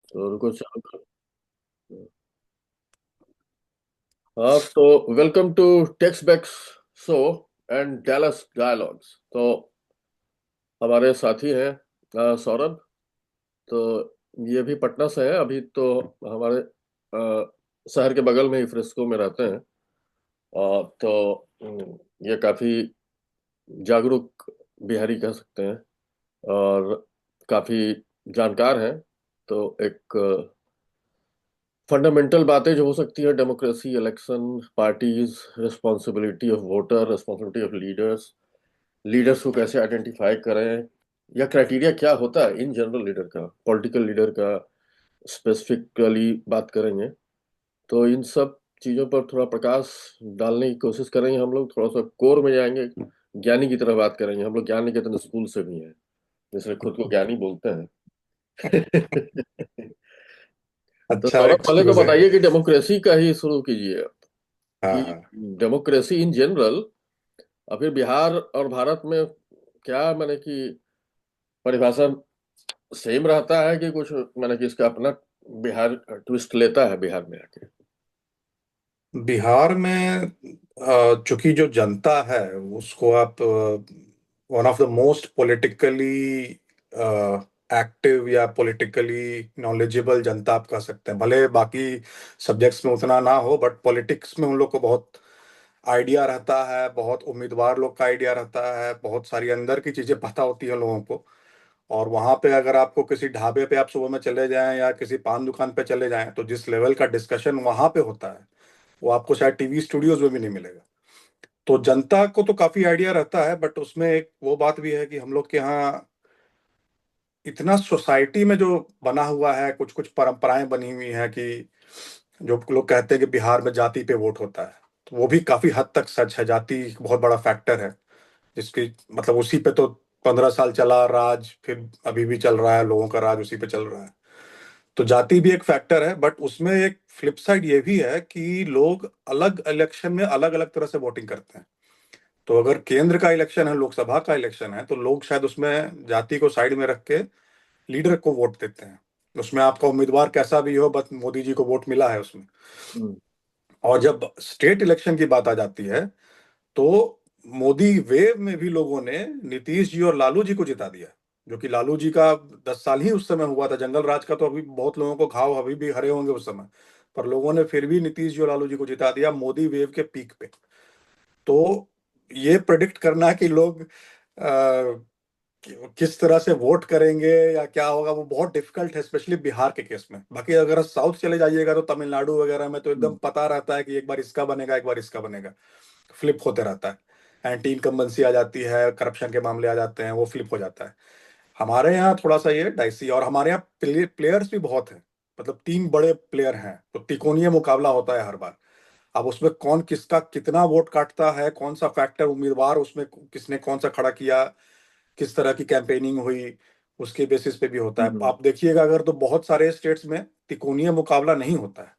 तो रुको चालू कर। हाँ, तो welcome to tex backs show and Dallas dialogues. तो हमारे साथी हैं सौरभ। तो ये भी पटना से है अभी तो। हमारे शहर के बगल में ही फ्रिस्को में रहते हैं। और तो ये काफी जागरूक बिहारी कह सकते हैं। और काफी जानकार हैं। तो एक फंडामेंटल बातें जो हो सकती है, democracy, election, parties, responsibility of voter, responsibility of leaders, leaders को कैसे आइडेंटिफाई करें, या क्राइटेरिया क्या होता है इन जनरल लीडर का, पॉलिटिकल लीडर का स्पेसिफिकली बात करेंगे। तो इन सब चीजों पर थोड़ा प्रकाश डालने की कोशिश करेंगे। हम लोग थोड़ा सा कोर में जाएंगे, ज्ञानी की तरह बात करेंगे। हम लोग ज्ञान निकेतन स्कूल से भी हैं, जिसलिए खुद को ज्ञानी बोलते हैं। तो अच्छा सौरभ, पहले तो एक्सक्यूज है। बताइए कि डेमोक्रेसी का ही शुरू कीजिए हाँ कि हाँ। डेमोक्रेसी इन जनरल अभी बिहार और भारत में क्या मैंने कि परिभाषा सेम रहता है कि कुछ मैंने कि इसका अपना बिहार ट्विस्ट लेता है बिहार में आके। बिहार में चूंकि जो जनता है उसको आप one of the most politically active या पॉलिटिकली नॉलेजेबल जनता आप कह सकते हैं। भले बाकी सब्जेक्ट्स में उतना ना हो बट पॉलिटिक्स में उन लोग को बहुत आइडिया रहता है, बहुत उम्मीदवार लोग का आइडिया रहता है, बहुत सारी अंदर की चीजें पता होती है लोगों को। और वहां पे अगर आपको किसी ढाबे पे आप सुबह में चले जाएं या किसी पान दुकान पे चले जाएं तो जिस लेवल का डिस्कशन वहां पे होता है वो आपको शायद टीवी स्टूडियोज में भी नहीं मिलेगा। तो जनता को तो काफी आइडिया रहता है बट उसमें एक वो बात भी है कि हम लोग के यहाँ इतना सोसाइटी में जो बना हुआ है, कुछ कुछ परंपराएं बनी हुई हैं कि जो लोग कहते हैं कि बिहार में जाति पे वोट होता है, तो वो भी काफी हद तक सच है। जाति एक बहुत बड़ा फैक्टर है जिसकी मतलब उसी पे तो 15 साल चला राज, फिर अभी भी चल रहा है, लोगों का राज उसी पे चल रहा है। तो जाति भी एक फैक्टर है बट उसमें एक फ्लिप साइड ये भी है कि लोग अलग इलेक्शन में अलग अलग तरह से वोटिंग करते हैं। तो अगर केंद्र का इलेक्शन है, लोकसभा का इलेक्शन है, तो लोग शायद उसमें जाति को साइड में रख के लीडर को वोट देते हैं। उसमें आपका उम्मीदवार कैसा भी हो बस मोदी जी को वोट मिला है उसमें। हम्म। और जब स्टेट इलेक्शन की बात आ जाती है तो मोदी वेव में भी लोगों ने नीतीश जी और लालू जी को जिता दिया। जो कि लालू जी का 10 साल ही उस समय हुआ था, जंगल राज का तो अभी बहुत लोगों को घाव अभी भी हरे होंगे उस समय। पर लोगों ने फिर भी नीतीश जी और लालू जी को जिता दिया मोदी वेव के पीक पे। तो ये प्रेडिक्ट करना कि लोग किस तरह से वोट करेंगे या क्या होगा वो बहुत डिफिकल्ट है, स्पेशली बिहार के केस में। बाकी अगर साउथ चले जाइएगा तो तमिलनाडु वगैरह में तो एकदम हम्म। पता रहता है कि एक बार इसका बनेगा एक बार इसका बनेगा। फ्लिप होते रहता है, एंटी इनकम्बेंसी आ जाती है, करप्शन के मामले आ जाते हैं, वो फ्लिप हो जाता है। हमारे यहाँ थोड़ा सा ये डाइसी, और हमारे यहाँ प्लेयर्स भी बहुत हैं। मतलब 3 बड़े प्लेयर हैं तो तिकोनीय मुकाबला होता है हर बार। अब उसमें कौन किसका कितना वोट काटता है, कौन सा फैक्टर उम्मीदवार उसमें किसने कौन सा खड़ा किया, किस तरह की कैंपेनिंग हुई, उसके बेसिस पे भी होता है। हम्म। आप देखिएगा अगर तो बहुत सारे स्टेट्स में तिकोनीय मुकाबला नहीं होता है।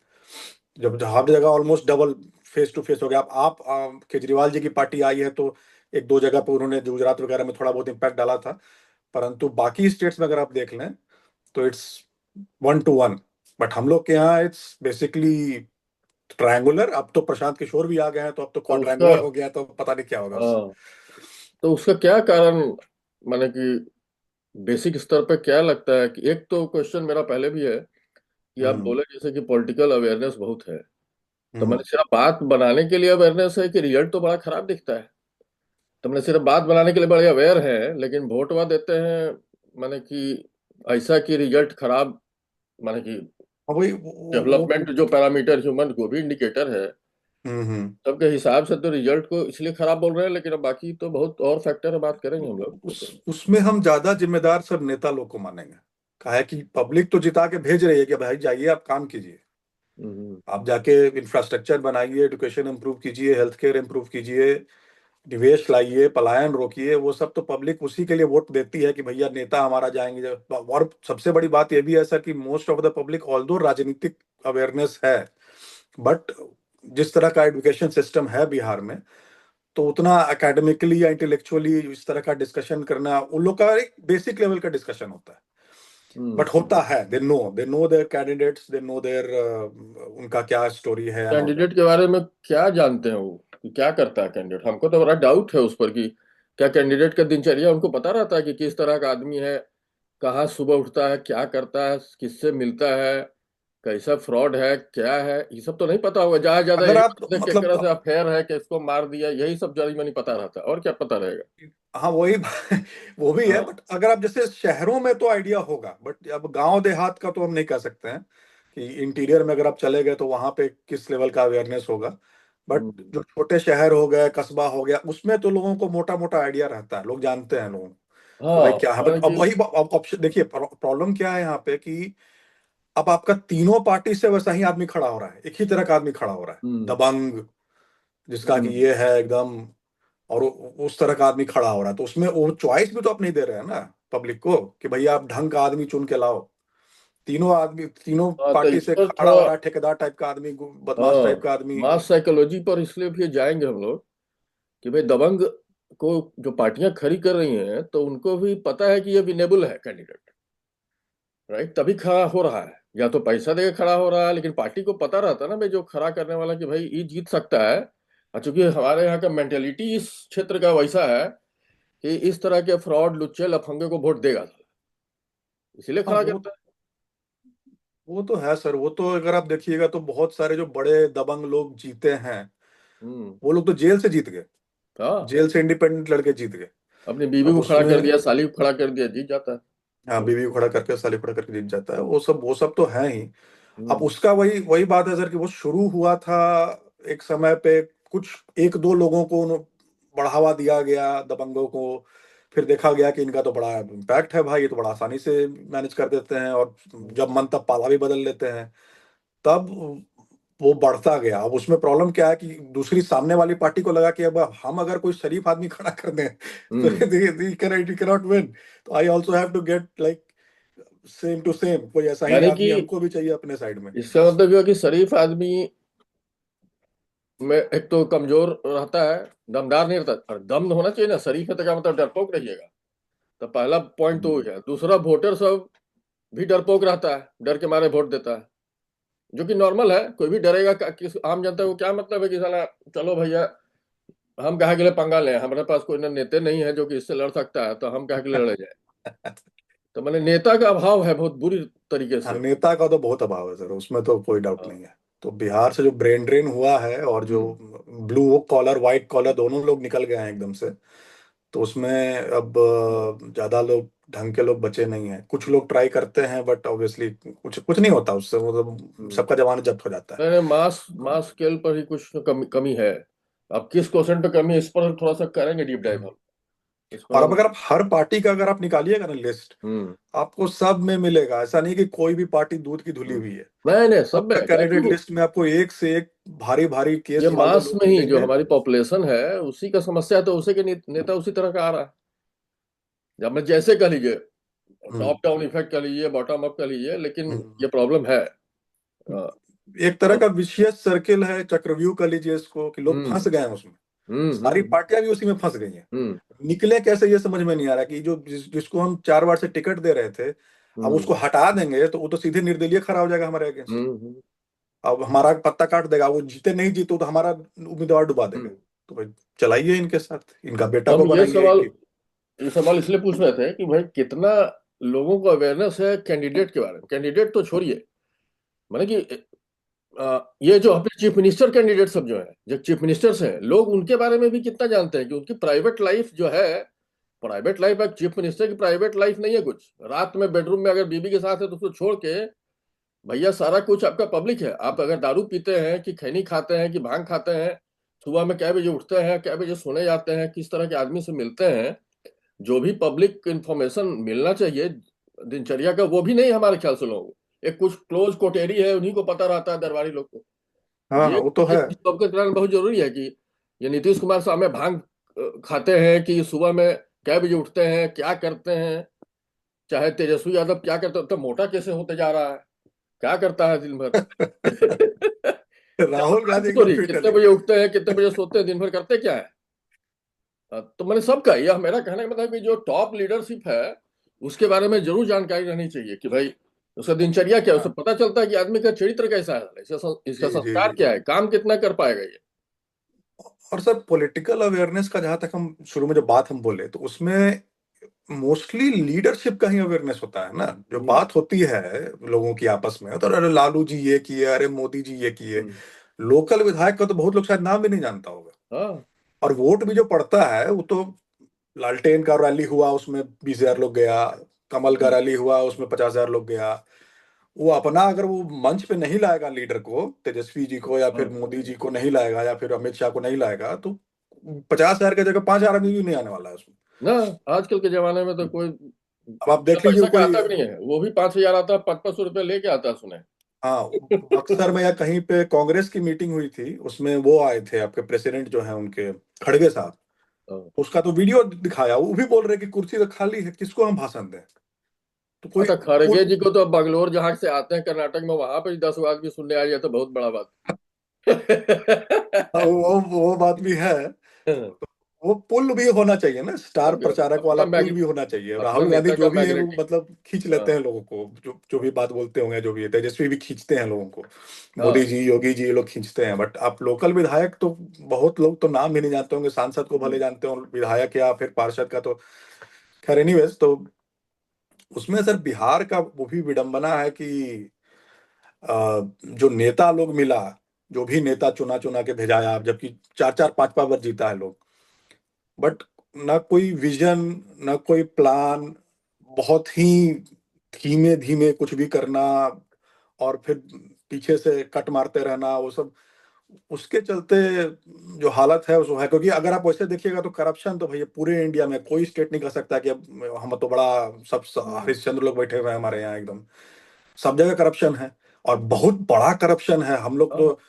जब हर जगह almost double face to face हो गया। केजरीवाल जी की पार्टी आई है तो एक दो जगह पर उन्होंने गुजरात वगैरह में थोड़ा बहुत इम्पैक्ट डाला था। परंतु बाकी स्टेट्स में अगर आप देख लें तो इट्स 1-1। बट हम लोग के यहाँ इट्स बेसिकली ट्रायंगुलर। अब तो प्रशांत किशोर भी आ गए हैं तो अब तो तो उसका क्वाड्रेंगुलर हो गया, तो पता नहीं क्या होगा उससे। हाँ, तो उसका क्या कारण, माने कि बेसिक स्तर पे क्या लगता है कि एक तो क्वेश्चन मेरा पहले भी है कि आप हम्म बोले जैसे कि पॉलिटिकल अवेयरनेस बहुत है। तो मैंने हम्म सिर्फ बात बनाने के लिए अवेयरनेस है कि रिजल्ट तो बड़ा खराब दिखता है। तो मैंने सिर्फ बात बनाने के लिए बड़े अवेयर हैं, लेकिन वोट वह देते हैं माने कि ऐसा कि रिजल्ट खराब, माने कि हाँ, वही डेवलपमेंट जो पैरामीटर ह्यूमन को भी इंडिकेटर है, हम्म। सबके हिसाब से तो रिजल्ट को इसलिए खराब बोल रहे हैं, लेकिन अब बाकी तो बहुत और फैक्टर है, बात करेंगे हम लोग वो तो। उसमें हम ज्यादा जिम्मेदार सब नेता लोग को मानेंगे। कहा है कि पब्लिक तो जिता के भेज रही है कि भाई जाइए आप काम कीजिए, हम्म। आप जाके इंफ्रास्ट्रक्चर बनाइए, एजुकेशन इंप्रूव कीजिए, हेल्थ केयर इंप्रूव कीजिए, निवेश लाइए, पलायन रोकिए। वो सब तो पब्लिक उसी के लिए वोट देती है कि भैया नेता हमारा जाएंगे। और सबसे बड़ी बात यह भी है सर कि most of the public although राजनीतिक अवेयरनेस है बट जिस तरह का एजुकेशन सिस्टम है बिहार में, तो उतना एकेडमिकली या इंटेलेक्चुअली इस तरह का डिस्कशन करना उन लोग का एक बेसिक लेवल का डिस्कशन होता है। बट होता है, they know their candidates, they know their उनका क्या स्टोरी है एंड ऑल दैट। कैंडिडेट के बारे में क्या जानते हैं वो, कि क्या करता है कैंडिडेट? हमको तो बड़ा डाउट है उस पर कि क्या कैंडिडेट का दिनचर्या उनको पता रहता है कि किस तरह का आदमी है, कहाँ सुबह उठता है, क्या करता है, किससे मिलता है, कैसा फ्रॉड है, क्या है, ये सब तो नहीं पता होगा। जहाँ ज्यादा अगर यही आप पता है कि एक मतलब, तरह से अफेयर है, कि इसको मार दिया, यही सब जरी नहीं पता रहता है, और क्या पता रहेगा। हाँ वही वो भी है, हाँ। बट अगर आप जैसे शहरों में तो आइडिया होगा, बट अब गांव देहात का तो हम नहीं कह सकते हैं कि इंटीरियर में अगर आप चले गए तो वहां पे किस लेवल का अवेयरनेस होगा। बट हम्म। जो छोटे शहर हो गए, कस्बा हो गया, उसमें तो लोगों को मोटा मोटा आइडिया रहता है, लोग जानते हैं लोग कि भाई हाँ, क्या है। माने बट अब कि वही ऑप्शन देखिए, प्रॉब्लम क्या है यहाँ पे कि अब आपका तीनों पार्टी से वैसा ही आदमी खड़ा हो रहा है, एक ही तरह का आदमी खड़ा हो रहा है, हम्म। दबंग जिसका कि हम्म। ये है एकदम, और उस तरह का आदमी खड़ा हो रहा है, तो उसमें वो चॉइस भी तो आप नहीं दे रहे हैं ना पब्लिक को कि भैया आप ढंग का आदमी चुन के लाओ। तीनों आदमी तीनों हाँ, तो पार्टी इस से पर खड़ा थोड़ा, हो रहा है, ठेकेदार टाइप का आदमी, बदमाश टाइप हाँ, का आदमी। मास साइकोलॉजी पर इसलिए भी जाएंगे हम लोग कि भाई दबंग को जो पार्टियां खड़ी कर रही हैं, तो उनको भी पता है कि ये विनेबल है कैंडिडेट, राइट? तभी खड़ा हो रहा है, या तो पैसा देके खड़ा हो रहा है, लेकिन पार्टी को पता रहता है ना भाई जो खड़ा करने वाला कि भाई ये जीत सकता है। और चूंकि हमारे यहाँ का मेंटेलिटी इस क्षेत्र का वैसा है कि इस तरह के फ्रॉड, लुच्चे, लफंगे को वोट देगा, इसीलिए हाँ खड़ा करता है। वो तो है सर, वो तो अगर आप देखिएगा तो बहुत सारे जो बड़े दबंग लोग जीते हैं, हम्म। वो लोग तो जेल से जीत गए, हाँ, जेल से इंडिपेंडेंट लड़के जीत गए। अपनी बीवी अब को खड़ा कर उसमें दिया, साली को खड़ा कर दिया, जीत जाता है। हाँ, तो बीवी को खड़ा करके, साली खड़ा करके जीत जाता है, वो सब तो है ही। अब हम्म। उसका वही वही बात है सर कि वो शुरू हुआ था एक समय पे, कुछ एक दो लोगों को बढ़ावा दिया गया दबंगों को, फिर देखा गया कि इनका तो बड़ा इम्पैक्ट है भाई, ये तो बड़ा आसानी से मैनेज कर देते हैं, और जब मन तब पाला भी बदल लेते हैं। तब वो बढ़ता गया। अब उसमें प्रॉब्लम क्या है कि दूसरी सामने वाली पार्टी को लगा कि अब हम अगर कोई शरीफ आदमी खड़ा कर दें तो hmm. You can not win, तो I also have to get like same to same, कोई ऐसा ही यानी कि आदमी हमको भी चाहिए अपने साइड में। इसका मतलब यह है कि शरीफ आदमी में एक तो कमजोर रहता है, दमदार नहीं रहता। और दम होना चाहिए ना, शरीफ है तो क्या मतलब डरपोक रहिएगा। तो पहला पॉइंट तो वो है। दूसरा, वोटर सब भी डरपोक रहता है, डर के मारे वोट देता है, जो कि नॉर्मल है। कोई भी डरेगा, किस आम जनता को क्या मतलब है कि साला, चलो भैया, हम कहा के लिए पंगा लें, हमारे पास कोई नेता नहीं है जो कि इससे लड़ सकता है, तो हम कहा के लिए लड़े जाए। तो मैंने नेता का अभाव है बहुत बुरी तरीके हाँ, से। नेता का तो बहुत अभाव है सर, उसमें तो कोई डाउट हाँ। नहीं है। तो बिहार से जो ब्रेन ड्रेन हुआ है, और जो हम्म। ब्लू कॉलर व्हाइट कॉलर दोनों लोग निकल गए हैं एकदम से, तो उसमें अब ज्यादा लोग ढंग के लोग बचे नहीं हैं। कुछ लोग ट्राई करते हैं, बट ऑब्वियसली कुछ कुछ नहीं होता उससे, मतलब हम्म। सबका जवान जब्त हो जाता नहीं नहीं, मास मास स्केल पर ही कुछ तो कमी कमी है। अब किस क्वेश्चन पे कमी है, इस पर थोड़ा सा करेंगे डीप है। डाइव हम। इस पर और अब हम। अगर आप हर पार्टी का अगर आप निकालिएगा ना लिस्ट, हम्म। आपको सब में मिलेगा, ऐसा नहीं कि कोई भी पार्टी दूध की धुली हम्म। हुई है। नहीं नहीं, सब में सबका है क्या कैंडिडेट कि लिस्ट में आपको एक से एक भारी भारी ये केस वाले मास लोग में ही जो मिलेंगे। हमारी पॉपुलेशन है, उसी का समस्या है, तो उसी के नेता उसी तरह का आ रहा है। जब मैं जैसे कह लीजिए, हम्म, टॉप डाउन इफेक्ट कह लीजिए, बॉटम अप कह लीजिए, लेकिन हम्म। ये प्रॉब्लम है। हाँ, एक तरह तो का विशियस सर्किल है, चक्रव्यूह कह लीजिए इसको, कि लोग फंस हम्म। गए हैं उसमें। हम्म। सारी पार्टियां भी उसी में फंस गई हैं। हम्म। निकले कैसे ये समझ में नहीं आ रहा कि जिसको हम 4 बार से टिकट दे रहे थे, अब हम्म। उसको हटा देंगे तो वो तो सीधे निर्दलीय खड़ा हो जाएगा हमारे अगेंस्ट। हम्म। अब हमारा पत्ता काट देगा, वो जीते नहीं जीते तो हमारा उम्मीदवार डुबा देगा। हम्म। तो भाई चलाइए इनके साथ, इनका बेटा हम को बनाइए इनकी। ये सवाल इसलिए पूछ रहे थे कि भाई कितना लोगों को अवेयरनेस है कैंडिडेट के बारे में। कैंडिडेट तो छोड़िए, माने कि ये जो अपने चीफ मिनिस्टर कैंडिडेट सब जो है, जो चीफ मिनिस्टर्स हैं, लोग उनके बारे में भी कितना जानते हैं कि उनकी प्राइवेट लाइफ जो है। प्राइवेट लाइफ एक चीफ मिनिस्टर की प्राइवेट लाइफ नहीं है कुछ। रात में बेडरूम में अगर बीबी के साथ है तो उसको छोड़ के, भैया सारा कुछ आपका पब्लिक है। आप अगर दारू पीते हैं, कि खैनी खाते हैं, कि भांग खाते हैं, सुबह में क्या बजे उठते हैं, क्या बजे सोने जाते हैं, किस तरह के आदमी से मिलते हैं, जो भी पब्लिक इंफॉर्मेशन मिलना चाहिए दिनचर्या का, वो भी नहीं हमारे ख्याल से लोगों को। एक कुछ क्लोज कोटेरी है, उन्हीं को पता रहता है, दरबारी लोग को। हाँ ये हाँ, वो तो ये है। सबके कारण बहुत जरूरी है कि ये नीतीश कुमार साहब में भांग खाते हैं, कि सुबह में कै बजे उठते हैं, क्या करते हैं, चाहे तेजस्वी यादव क्या करते हैं, तो मोटा कैसे होते जा रहा है, क्या करता है दिन भर। राहुल गांधी एकदम सॉरी, फिट है कितने बजे लेकिन। उठते हैं, कितने बजे सोते हैं, दिन भर करते क्या है। तो मैंने सबका, यह मेरा कहने का मतलब है कि जो टॉप लीडरशिप है, उसके बारे में जरूर जानकारी रहनी चाहिए कि भाई उसका दिनचर्या क्या है, उसे हाँ। पता चलता है कि आदमी का चरित्र कैसा है, इसका जी जी संस्कार जी। क्या है, काम कितना कर पाएगा ये। और सर पॉलिटिकल अवेयरनेस का जहां तक हम शुरू में जो बात हम बोले तो उसमें मोस्टली लीडरशिप का ही अवेयरनेस होता है ना। जो हम्म। बात होती है लोगों की आपस में, तो अरे लालू जी ये किए, अरे मोदी जी ये किए। हम्म। लोकल विधायक का तो बहुत लोग शायद नाम भी नहीं जानता होगा। हाँ। और वोट भी जो पड़ता है वो तो लालटेन का रैली हुआ उसमें 20,000 लोग गया, कमल का हम्म। रैली हुआ उसमें 50,000 लोग गया। वो अपना अगर वो मंच पे नहीं लाएगा लीडर को, तेजस्वी जी को या फिर हाँ। मोदी जी को नहीं लाएगा या फिर अमित शाह को नहीं लाएगा, तो 50,000 की जगह 5,000 आदमी भी नहीं आने वाला है उसमें। ना, आजकल के जमाने में तो कोई अब आप बिना देख लीजिए पैसा का कोई। आता भी नहीं है, वो भी 5,000 आता है, 500 500 रुपये लेके आता है, सुने। हाँ, बक्सर में या कहीं पे कांग्रेस की मीटिंग हुई थी, उसमें वो आए थे आपके प्रेसिडेंट जो है उनके, खड़गे साहब। हाँ। उसका तो वीडियो दिखाया, वो भी बोल रहे कि कुर्सी तो खाली है, किसको हम भाषण दें। तो कोई अच्छा, खड़गे पुल। जी को तो अब बंगलोर जहां से आते हैं कर्नाटक में, वहां पर 10 आदमी सुनने आ जाए तो बहुत बड़ा बात। वो बात भी है। वो पुल भी होना चाहिए ना, स्टार अब प्रचारक वाला अपना पुल भी होना चाहिए। अपना राहुल गांधी नेता का जो भी है वो मैग्नेटिक। मतलब खींच हाँ। लेते हैं लोगों को, जो जो भी बात बोलते होंगे, जो भी है, तेजस्वी भी खींचते हैं लोगों को। मोदी हाँ। जी, योगी जी, ये लोग खींचते हैं। बट आप लोकल विधायक तो बहुत लोग तो नाम भी नहीं जानते होंगे, सांसद को भले हम्म। जानते हो, विधायक या फिर पार्षद का तो खैर एनीवेज। तो उसमें सर बिहार का वो भी विडंबना है कि जो नेता लोग मिला, जो भी नेता चुना चुना के भेजाया आप, जबकि चार चार पांच पांच बार जीता है लोग, बट ना कोई विजन, ना कोई प्लान, बहुत ही धीमे धीमे कुछ भी करना, और फिर पीछे से कट मारते रहना, वो सब। उसके चलते जो हालत है उसको है, क्योंकि अगर आप वैसे देखिएगा तो करप्शन तो भैया पूरे इंडिया में कोई स्टेट नहीं कर सकता कि अब हम तो बड़ा सब हम्म। हरिश्चंद्र लोग बैठे हुए हैं हमारे यहाँ एकदम। सब जगह करप्शन है, और बहुत बड़ा करप्शन है। हम लोग हाँ। तो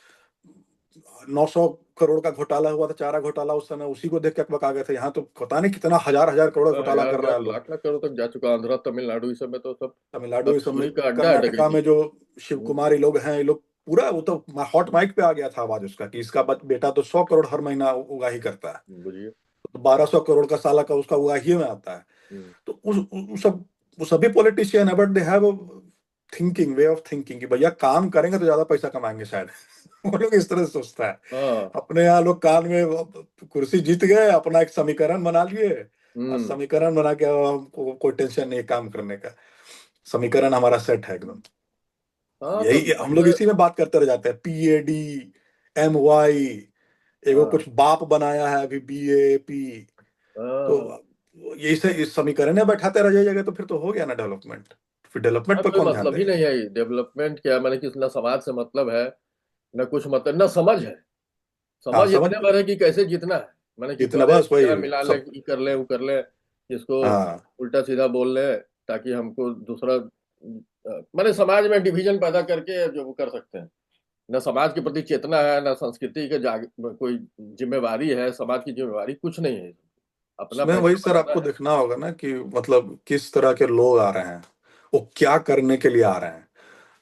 900 करोड़ का घोटाला हुआ था, चारा घोटाला, उस समय उसी को देख के अकबका गए थे। यहाँ तो पता नहीं कितना हजार हजार करोड़ घोटाला हजार कर रहा हजार है लोग। लाख लाख करोड़ तक जा चुका, आंध्रा तमिलनाडु इस सब में तो सब तमिलनाडु, अब इस समय चोरी का अड्डा है, कर्नाटका डकैती। में जो शिव हम्म। कुमार ये लोग हैं, ये लोग पूरा, वो तो हॉट माइक पे आ गया था आवाज उसका कि इसका बेटा तो 100 करोड़ हर महीना उगाही करता है। बुझिए। तो 1,200 करोड़ का साला का उसका उगाही में आता है। हम्म। तो उस सब, वो सभी पॉलिटिशियन है, but they have thinking, way of thinking कि भैया काम करेंगे तो ज्यादा पैसा कमाएंगे शायद। वो लोग इस तरह से सोचता है। हाँ। अपने यहाँ लोग कान में कुर्सी जीत गए, अपना एक समीकरण बना लिए, और हम्म। समीकरण बना के अब हमको कोई टेंशन नहीं है काम करने का। समीकरण हमारा सेट है एकदम। हाँ तो यही हम लोग अपने। इसी में बात करते रह जाते हैं, PAD MY, एगो हाँ। कुछ बाप बनाया है अभी BAP। तो हाँ। यही से इस समीकरण में बैठाते रह जाइएगा तो फिर तो हो गया ना डेवलपमेंट। फिर हाँ, डेवलपमेंट पर कोई कौन ध्यान मतलब ही देगा। नहीं है डेवलपमेंट क्या, मैंने कि ना समाज से मतलब है, ना कुछ मतलब, ना समझ है। हाँ, समझ समझ। इतने भर है कि कैसे जीतना है, मैंने कि जितना पहले बस वही यहाँ मिला ले, सब। ये कर ले, वो कर ले, इसको हाँ। उल्टा सीधा बोल ले, ताकि हमको दूसरा मैंने समाज में डिवीजन पैदा करके जो वो कर सकते हैं। न समाज के प्रति चेतना है, न संस्कृति के कोई जिम्मेवारी है, समाज की जिम्मेवारी कुछ नहीं है। अपना उसमें वही पैसा सर बनाना आपको है। देखना होगा ना कि मतलब किस तरह के लोग आ रहे हैं, वो क्या करने के लिए आ रहे हैं।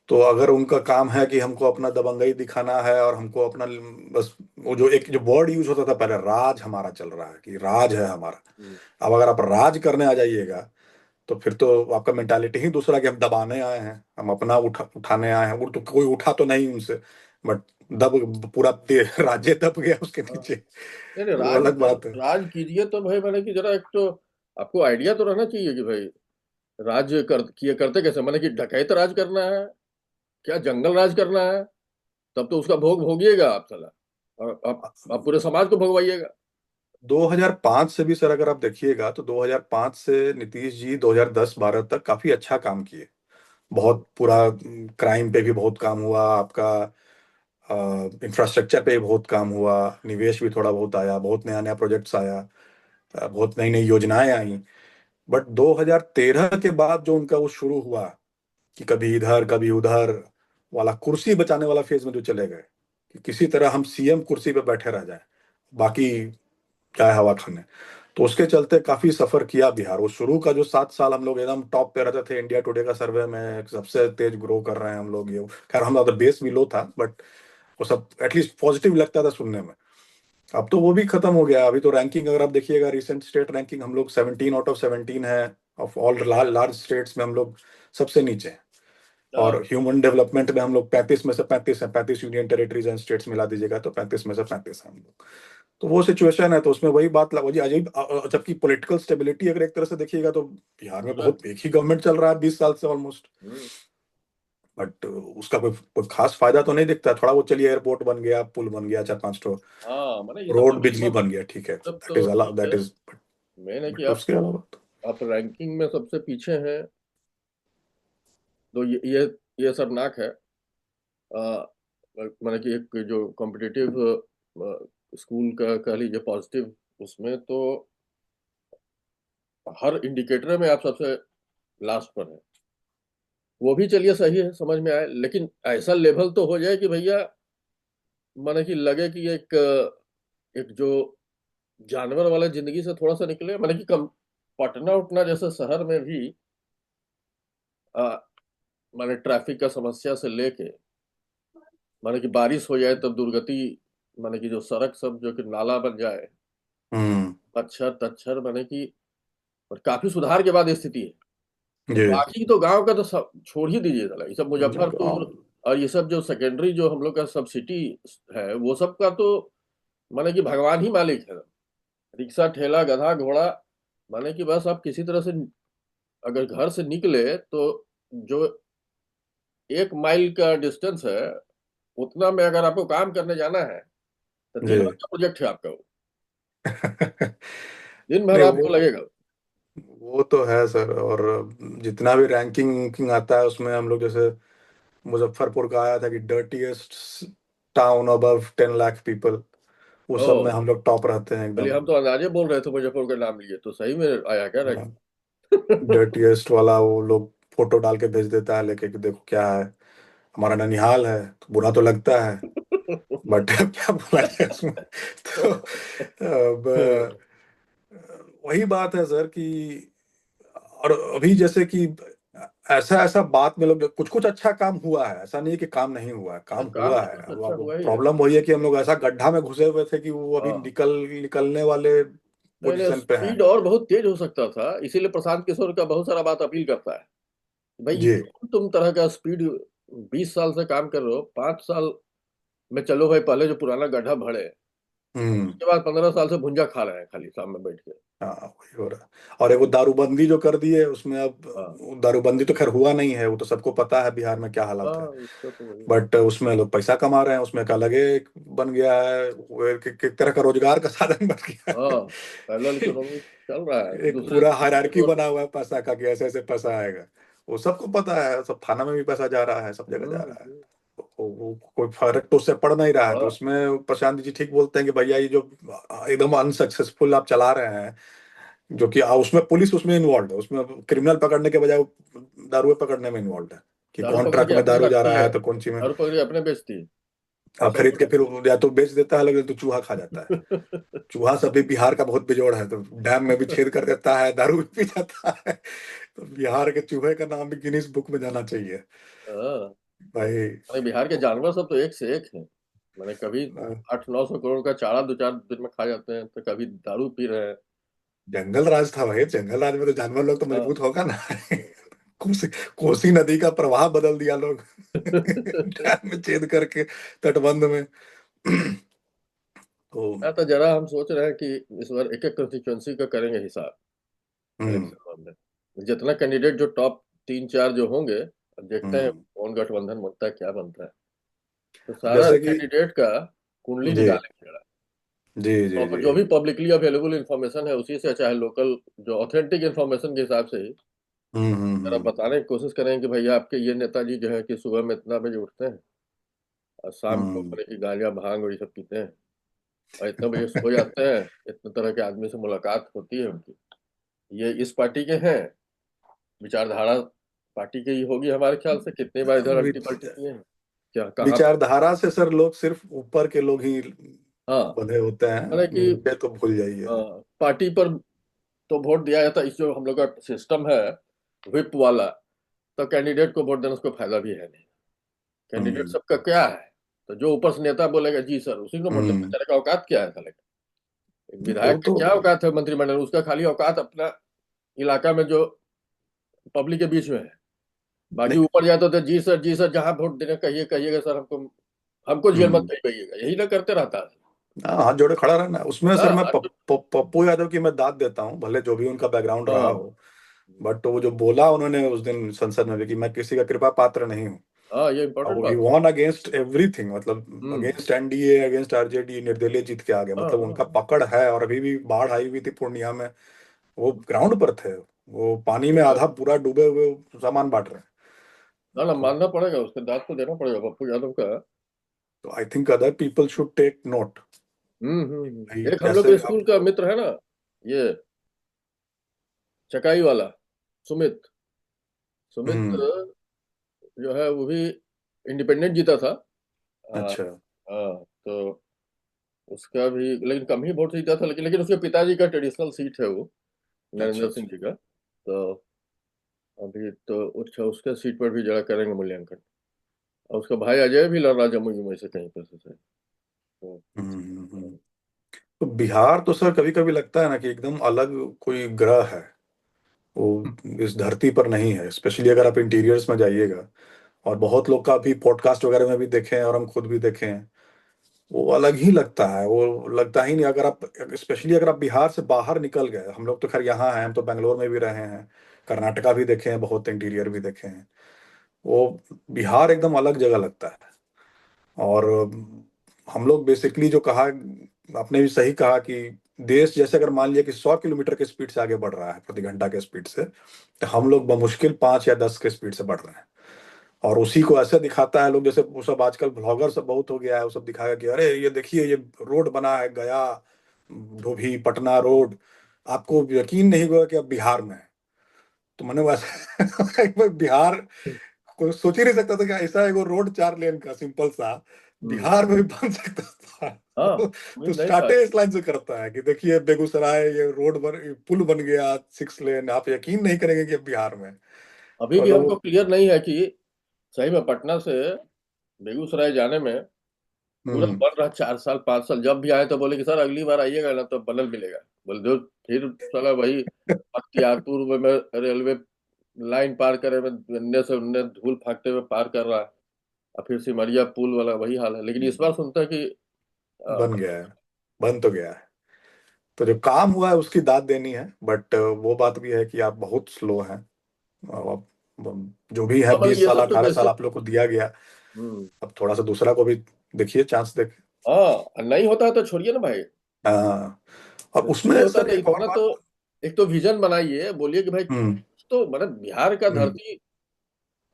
तो अगर उनका काम है कि हमको अपना दबंगई दिखाना है और हमको अपना, बस वो जो एक जो वर्ड यूज होता था पहले, राज हमारा चल रहा है कि राज है हमारा। हम्म। अब अगर आप राज करने आ जाइएगा तो फिर तो आपका मेंटालिटी ही दूसरा, कि हम दबाने आए हैं, हम अपना उठाने आए हैं। वो तो कोई उठा तो नहीं उनसे, बट दब पूरा राज्य दब गया उसके हाँ। नीचे। नहीं नहीं, वो राज अलग बात है। राज कीजिए तो भाई, मैंने कि जरा एक तो आपको आइडिया तो रहना चाहिए कि भाई राज किए करते कैसे, मैंने कि डकैत राज करना है, क्या जंगल राज करना है, तब तो उसका भोग भोगिएगा आप साला, और आप पूरे समाज को भोगवाइएगा। 2005 से भी सर अगर आप देखिएगा तो 2005 से नीतीश जी 2010-12 तक काफी अच्छा काम किए। हम्म। बहुत पूरा क्राइम पे भी बहुत काम हुआ आपका, इंफ्रास्ट्रक्चर पे भी बहुत काम हुआ, निवेश भी थोड़ा बहुत आया, बहुत नया नया प्रोजेक्ट्स आया, बहुत नई नई योजनाएं आई। बट 2013 के बाद जो उनका वो शुरू हुआ कि कभी इधर कभी उधर वाला, कुर्सी बचाने वाला फेज में जो चले गए कि किसी तरह हम CM कुर्सी पे बैठे रह जाए, बाकी क्या है हवा खाने। तो उसके चलते काफी सफर किया बिहार। वो शुरू का जो 7 साल हम लोग एकदम टॉप पे रहते थे, इंडिया टुडे का सर्वे में सबसे तेज ग्रो कर रहे हैं हम लोग, ये खैर हम लोग बेस भी लो था, बट वो सब एटलीस्ट पॉजिटिव लगता था सुनने में। अब तो वो भी खत्म हो गया। अभी तो रैंकिंग अगर आप देखिएगा, रिसेंट स्टेट रैंकिंग हम लोग 17 आउट ऑफ 17 है। ऑफ ऑल लार्ज स्टेट्स में हम लोग सबसे नीचे हैं। और हाँ, ह्यूमन डेवलपमेंट में हम लोग 35 में से 35 हैं। 35 यूनियन टेरिटरीज एंड स्टेट्स मिला दीजिएगा तो 35 में से 35 हैं हम लोग। तो वो सिचुएशन है, तो उसमें वही बात लगा जी अजीब। जबकि पॉलिटिकल स्टेबिलिटी अगर एक तरह से देखिएगा तो बिहार में पूरा। बहुत एक ही गवर्नमेंट चल रहा है 20 साल से ऑलमोस्ट। हम्म। बट उसका कोई खास फायदा तो नहीं दिखता। थोड़ा वो चलिए एयरपोर्ट बन गया, पुल बन गया, 4-5 ठो हाँ, मतलब ये सब तो रोड, बिजली मिनिमम, बन गया, ठीक है, सब दैट तो इज अला ठीक है। That is. मेन है कि बट उसके अलावा तो आप रैंकिंग में सबसे पीछे हैं, तो ये शर्मनाक है। मैंने कि एक जो कॉम्पिटिटिव स्कूल का कह लीजिए पॉजिटिव, उसमें तो हर इंडिकेटर में आप सबसे लास्ट पर है। वो भी चलिए सही है, समझ में आए, लेकिन ऐसा लेवल तो हो जाए कि भैया माने कि लगे कि एक जो जानवर वाला जिंदगी से थोड़ा सा निकले, माने कि कम। पटना उटना जैसे शहर में भी आ, माने ट्रैफिक का समस्या से लेके, माने कि बारिश हो जाए तब दुर्गति, माने कि जो सड़क सब जो कि नाला बन जाए, हम्म। अक्षर तक्षर, माने कि और काफी सुधार के बाद ये स्थिति है। तो जी। बाकी तो गांव का तो सब छोड़ ही दीजिए साला, ये सब मुजफ्फरपुर और ये सब जो सेकेंडरी जो हम लोग का सब सिटी है, वो सब का तो माने कि भगवान ही मालिक है। रिक्शा ठेला गधा घोड़ा, माने कि बस आप किसी तरह से अगर घर से निकले तो जो 1 माइल का डिस्टेंस है, उतना में अगर आपको काम करने जाना है तो जी। दिन भर का प्रोजेक्ट है आपका वो। दिन भर नहीं आपको लगेगा। वो तो है सर। और जितना भी रैंकिंग आता है उसमें हम लोग जैसे मुजफ्फरपुर का आया था कि dirtiest town above 10 lakh people, वो ओ, सब में हम लोग टॉप रहते हैं भले एकदम। हम तो अंदाजे बोल रहे थे मुजफ्फर का नाम लिए, तो सही में आया क्या रैंकिंग? डर्टीएस्ट वाला वो लोग फोटो डाल के भेज देता है लेके कि देखो क्या है, हमारा ननिहाल है, तो बुरा तो लगता है, बट क्या बोला जाए उसमें। तो अब वही बात है सर कि और अभी जैसे कि ऐसा ऐसा बात में लोग कुछ कुछ अच्छा काम हुआ है, ऐसा नहीं है कि काम नहीं हुआ है, काम काम हुआ तो है। कुछ अच्छा अब हुआ ही है। प्रॉब्लम वही है कि हम लोग ऐसा गड्ढा में घुसे हुए थे कि वो अभी हाँ, निकलने वाले नहीं नहीं, पोजीशन पे हैं। स्पीड और बहुत तेज हो सकता था, इसीलिए प्रशांत किशोर का बहुत सारा बात अपील करता है। भाई जी। तुम तरह का स्पीड, 20 साल से काम कर रहे हो, 5 साल में चलो भाई, पहले जो पुराना गड्ढा भरे, हम्म। उसके बाद 15 साल से भुंजा खा रहे हैं खाली सामने बैठ के। हाँ वही हो रहा है। और एक वो दारूबंदी जो कर दी है उसमें अब, हाँ दारूबंदी तो खैर हुआ नहीं है, वो तो सबको पता है बिहार में क्या हाँ, हालत है। उसका तो वही। बट उसमें लोग पैसा कमा रहे हैं, उसमें का लगे बन गया है, वो एक तरह का रोजगार का साधन बन गया हाँ, पैरेलल है। इकोनॉमी चल रहा है एक दूसरे पूरा दूसरे हायरार्की तौर बना हुआ है पैसा का कि ऐसे ऐसे पैसा आएगा। वो सबको पता है, सब थाना में भी पैसा जा रहा है, सब पे। जगह जा रहा है। वो कोई फर्क तो उससे पड़ नहीं रहा है। तो हाँ, उसमें प्रशांत जी ठीक बोलते हैं कि भैया ये जो एकदम अनसक्सेसफुल आप चला रहे हैं, जो कि उसमें पुलिस उसमें इन्वॉल्व है, उसमें क्रिमिनल पकड़ने के बजाय वो दारू पकड़ने में इन्वॉल्व है कि दारू कौन पकड़ ट्रक के में अपने दारू जा रखती रहा है, है तो कौन सी में। दारू पकड़ के अपने बेचती है, और पैसा खरीद के उठाती फिर वो या तो बेच देता है, लगे तो चूहा खा जाता है। है। चूहा सब भी बिहार का बहुत बेजोड़ है, तो डैम में भी छेद कर देता है, दारू भी पी जाता है। तो बिहार के चूहे का नाम भी गिनीज बुक में जाना चाहिए हाँ, भाई। अरे बिहार के जानवर सब तो एक से एक हैं। मैंने कभी तो 800-900 करोड़ का चारा 2-4 दिन में खा जाते हैं, तो कभी दारू पी रहे हैं। जंगल राज था भाई, जंगल राज में तो जानवर लोग तो हाँ। मजबूत होगा ना। कोसी कोसी नदी का प्रवाह बदल दिया लोग। डैम में छेद करके, तटबंध में। तो या तो जरा हम सोच रहे हैं कि इस बार एक एक कंस्टिट्यूंसी का करेंगे हिसाब हम्म। इलेक्शन में, जितना कैंडिडेट जो टॉप 3-4 जो होंगे, अब देखते हैं हम्म। कौन गठबंधन बनता है, क्या बनता है। तो सारा जैसे कि कैंडिडेट का कुंडली जी निकालेंगे। जी जी और जी। जो भी पब्लिकली अवेलेबल इंफॉर्मेशन है उसी से, चाहे लोकल जो ऑथेंटिक इंफॉर्मेशन के हिसाब से ही जरा बताने की कोशिश करें कि भैया आपके ये नेताजी जो है कि सुबह में इतना बजे उठते हैं और शाम को हम्म। अपने की गांजा भांग और ये सब पीते हैं, और इतने बजे सो जाते हैं, इतने तरह के आदमी से मुलाकात होती है उनकी। ये इस पार्टी के हैं, विचारधारा पार्टी की ही होगी हमारे ख्याल से, कितनी बार इधर अल्टी विच- पल्टी किए हैं, क्या कहाँ। विचारधारा से सर लोग सिर्फ ऊपर के लोग ही हाँ, बंधे होते हैं, माने कि नीचे तो भूल जाइए। पार्टी पर तो वोट दिया जाता है, इस जो हम लोग का सिस्टम है व्हिप वाला, तो कैंडिडेट को वोट देने से कोई फायदा भी है नहीं। कैंडिडेट हम्म। सबका क्या है, तो जो ऊपर से नेता बोलेगा जी सर, उसी को वोट देना। हम्म। बेचारे का औकात क्या है साले का? एक वो विधायक का तो क्या औकात है मंत्रिमंडल में? उसका खाली औकात अपना इलाका में जो पब्लिक के बीच में है। बाकी नहीं। ऊपर जाते तो जी सर जहाँ वोट देना कहिए, कहिएगा सर हमको, हमको जेल मत हम्म। भेजिएगा, यही ना करते रहता है। हाँ, हाथ जोड़े खड़ा रहना है। उसमें हाँ सर मैं आज पप्पू यादव की मैं दाद देता हूँ, भले जो भी उनका बैकग्राउंड रहा हाँ हो। बट वो जो बोला उन्होंने उस दिन संसद में भी कि मैं किसी का कृपा पात्र नहीं हूँ। हाँ, ये इम्पोर्टेंट और ही बात वॉन अगेंस्ट एवरीथिंग, मतलब है। अगेंस्ट एनडीए, अगेंस्ट आरजेडी, निर्दलीय जीत के आ गए। हाँ मतलब हाँ उनका पकड़ है। और अभी भी बाढ़ आई हुई थी पूर्णिया में, वो ग्राउंड पर थे। वो पानी में हाँ। आधा पूरा डूबे हुए सामान बांट रहे हैं। ना ना, तो मानना पड़ेगा, उसके दाद तो देना पड़ेगा पप्पू यादव का। I think other people should take note. भाई एक हम लोग कैसे के आप। स्कूल का मित्र है ना, ये चकाई वाला, सुमित। सुमित हम्म। जो है वो भी इंडिपेंडेंट जीता था। हाँ। अच्छा। हाँ, तो उसका भी लेकिन कम ही वोट से जीता था, लेकिन लेकिन उसके पिताजी का ट्रेडिशनल सीट है वो, अच्छा नरेंद्र सिंह अच्छा। जी का। तो अभी तो अच्छा उसका सीट पर भी जरा करेंगे मूल्यांकन। और उसका भाई अजय भी लड़ रहा जम्मू जम्मू से कहीं पर से तो। हम्म। तो बिहार तो सर कभी कभी लगता है ना कि एकदम अलग कोई ग्रह है। वो इस धरती पर नहीं है, स्पेशली अगर आप इंटीरियर्स में जाइएगा। और बहुत लोग का भी पॉडकास्ट वगैरह में भी देखे हैं और हम खुद भी देखे हैं। वो अलग ही लगता है। वो लगता ही नहीं, अगर आप स्पेशली अगर आप बिहार से बाहर निकल गए। हम लोग तो खैर यहाँ हैं, हम तो बेंगलोर में भी रहे हैं, कर्नाटका भी देखे हैं, बहुत इंटीरियर भी देखे हैं। वो बिहार एकदम अलग जगह लगता है। और हम लोग बेसिकली जो कहा, आपने भी सही कहा कि देश जैसे अगर मान लिया कि 100 किलोमीटर के स्पीड से आगे बढ़ रहा है, प्रति घंटा के स्पीड से, तो हम लोग बमुश्किल 5 या 10 के स्पीड से बढ़ रहे हैं। और उसी को ऐसे दिखाता है लोग, जैसे वो सब आजकल ब्लॉगर सब बहुत हो गया है, वो सब दिखाया कि अरे ये देखिए ये रोड बना है, गया धोबी पटना रोड। आपको यकीन नहीं होगा कि अब बिहार में है। तो मैंने वैसे एक बार बिहार, कोई सोच ही नहीं सकता था कि ऐसा एक रोड 4 लेन का सिंपल सा हम्म। बिहार में भी बन सकता था। हाँ, तो उम्मीद नहीं था। स्टार्टे इस लाइन से करता है कि देखिए बेगूसराय ये रोड बन, पुल बन गया 6 लेन, आप यकीन नहीं करेंगे कि अब बिहार में। अभी भी मतलब हमको क्लियर नहीं है कि सही में पटना से बेगूसराय जाने में पूरा हम्म। बन रहा 4 साल 5 साल, जब भी आए तो बोले कि सर अगली बार आइएगा ना तो बनल मिलेगा। बोले जो फिर साला वही बख्तियारपुर में रेलवे लाइन पार करे में इन्ने से उन्ने धूल फाकते हुए पार कर रहा है। और फिर सिमरिया पुल वाला वही हाल है, लेकिन इस बार सुनता है कि बन गया है, बन तो गया है। तो जो काम हुआ है उसकी दाद देनी है, बट वो बात भी है कि आप बहुत स्लो हैं। अब जो भी है मतलब बीस ये साल सब तो 18 साल बेसिक। आप लोग को दिया गया। हम्म। अब थोड़ा सा दूसरा को भी देखिए, चांस देखे। हाँ, नहीं होता है तो छोड़िए ना भाई। हाँ। और कुछ नहीं उसमें होता सर तो एक और इतना तो, बात। एक तो विजन बनाइए, बोलिए कि भाई हम्म। तो मतलब बिहार का हम्म। धरती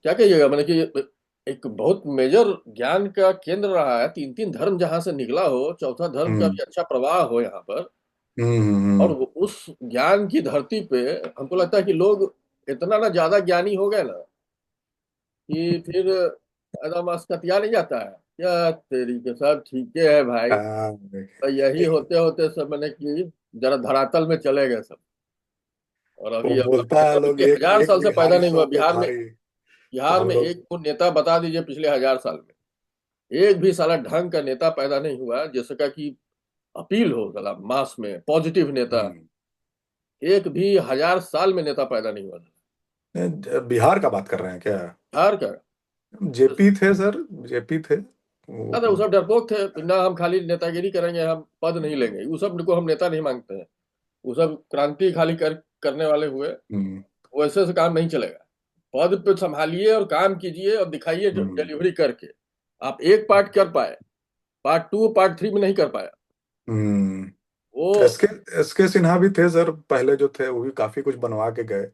क्या कहिएगा, मतलब कि एक बहुत मेजर ज्ञान का केंद्र रहा है, तीन तीन धर्म जहां से निकला हो, चौथा धर्म का हम्म। भी अच्छा प्रवाह हो यहाँ पर। और हम्म। उस ज्ञान की धरती पे हमको लगता है कि लोग इतना ना ज्यादा ज्ञानी हो गए ना कि फिर एकदम अस्कतिया नहीं जाता है। क्या तेरी के सब ठीक है भाई। हाँ, तो यही होते होते सब मैंने कि जरा धरातल में चले गए सब। और वो अभी बोलता है अभी लोग, कोई एक 1000 साल एक से पैदा बिहारी नहीं हुआ 100 पे बिहार में। भारी। तो बिहार हम में लोग एक को नेता बता दीजिए पिछले 1000 साल में, एक भी साला ढंग का नेता पैदा नहीं हुआ जिसका कि अपील हो साला मास में पॉजिटिव नेता। हम्म। एक भी 1000 साल में नेता पैदा नहीं हुआ था बिहार का बात कर रहे हैं क्या? बिहार का। जेपी थे सर, जेपी थे अरे वो वो। सब डरपोक थे ना, हम खाली नेतागिरी करेंगे, हम पद नहीं लेंगे, वो सब को हम नेता नहीं मांगते हैं। वो सब क्रांति खाली करने वाले हुए। हम्म। वैसे से काम नहीं चलेगा। पद पे संभालिए और काम कीजिए और दिखाइए हम्म। डिलीवरी करके। आप एक पार्ट कर पाए, पार्ट टू पार्ट थ्री में नहीं कर पाया हम्म। वो। एसके एसके सिन्हा भी थे सर, पहले जो थे वो भी काफी कुछ बनवा के गए।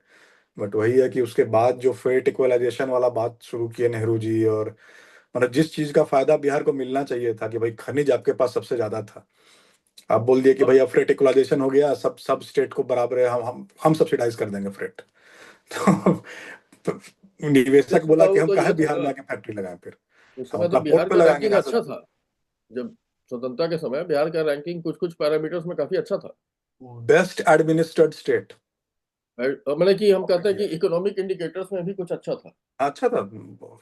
बट वही है कि उसके बाद जो फेट इक्वलाइजेशन वाला बात शुरू किए नेहरू जी, और मतलब जिस चीज का फायदा बिहार को मिलना चाहिए था कि भाई खनिज आपके पास सबसे ज्यादा था, आप बोल दिए कि अब भाई अब फ्रेट इक्वलाइजेशन हो गया, सब सब स्टेट को बराबर है, हम सब्सिडाइज कर देंगे फ्रेट। तो निवेशक उस बोला कि समय हम तो ये काहे बिहार था, में आके फैक्ट्री लगाएं फिर, उस हम समय तो अपना बिहार पोर्ट पे का लगाएंगे रैंकिंग यहाँ से। अच्छा था। जब स्वतंत्रता के समय बिहार का रैंकिंग कुछ कुछ पैरामीटर्स में काफी अच्छा था। बेस्ट एडमिनिस्ट्रेड स्टेट मतलब कि हम ऑफ कहते हैं कि इंडिया। इकोनॉमिक इंडिकेटर्स में भी कुछ अच्छा था। अच्छा था।